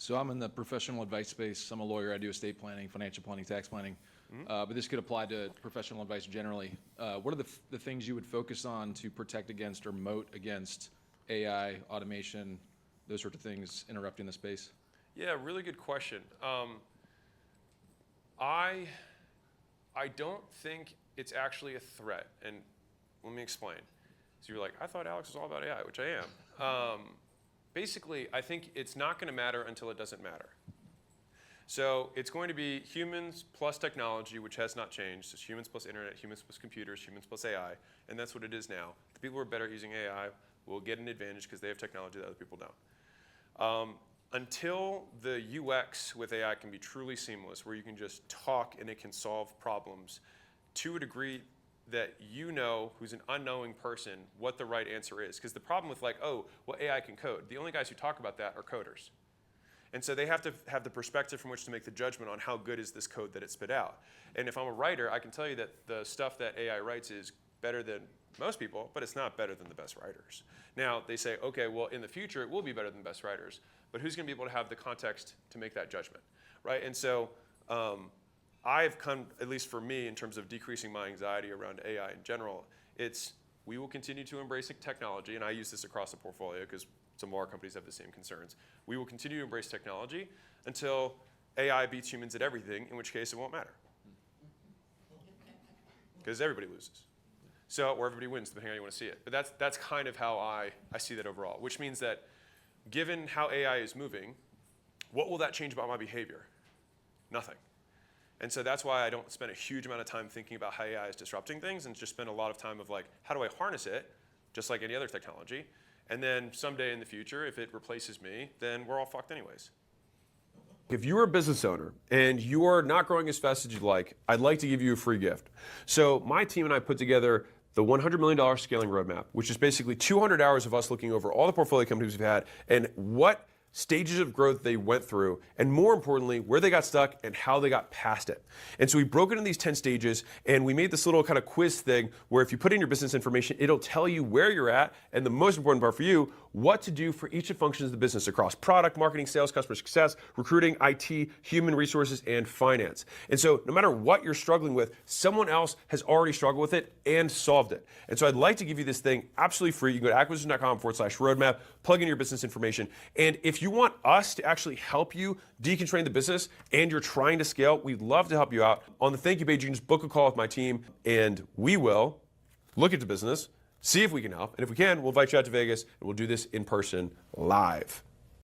So I'm in the professional advice space. I'm a lawyer. I do estate planning, financial planning, tax planning. But this could apply to professional advice generally. What are the things you would focus on to protect against or moat against AI, automation, those sorts of things interrupting the space? Yeah, really good question. I don't think it's actually a threat, and let me explain. So you're like, I thought Alex was all about AI, which I am. Basically, I think it's not going to matter until it doesn't matter. So it's going to be humans plus technology, which has not changed. It's humans plus internet, humans plus computers, humans plus AI, and that's what it is now. The people who are better at using AI will get an advantage because they have technology that other people don't. Until the UX with AI can be truly seamless, where you can just talk and it can solve problems to a degree that you know, who's an unknowing person, what the right answer is. Because the problem with like, oh, well, AI can code, the only guys who talk about that are coders. And so they have to have the perspective from which to make the judgment on how good is this code that it spit out. And if I'm a writer, I can tell you that the stuff that AI writes is better than most people, but it's not better than the best writers. Now, they say, okay, well, in the future, it will be better than the best writers, but who's going to be able to have the context to make that judgment, right? And so I've come, at least for me, in terms of decreasing my anxiety around AI in general, it's we will continue to embrace technology, and I use this across the portfolio because some of our companies have the same concerns. We will continue to embrace technology until AI beats humans at everything, in which case it won't matter. Because everybody loses. So, or everybody wins, depending on how you want to see it. But that's kind of how I see that overall, which means that given how AI is moving, what will that change about my behavior? Nothing. And so that's why I don't spend a huge amount of time thinking about how AI is disrupting things and just spend a lot of time of like, how do I harness it, just like any other technology? And then someday in the future, if it replaces me, then we're all fucked anyways. If you're a business owner and you are not growing as fast as you'd like, I'd like to give you a free gift. So my team and I put together the $100 million scaling roadmap, which is basically 200 hours of us looking over all the portfolio companies we've had and what stages of growth they went through, and more importantly, where they got stuck and how they got past it. And so we broke it into these 10 stages, and we made this little kind of quiz thing where if you put in your business information, it'll tell you where you're at, and the most important part for you, what to do for each of the functions of the business across product, marketing, sales, customer success, recruiting, IT, human resources, and finance. And so no matter what you're struggling with, someone else has already struggled with it and solved it. And so I'd like to give you this thing absolutely free. You can go to acquisition.com/roadmap, plug in your business information, and if you want us to actually help you deconstrain the business and you're trying to scale, we'd love to help you out. On the thank you page, you can just book a call with my team, and we will look at the business, see if we can help, and if we can, we'll invite you out to Vegas, and we'll do this in person live.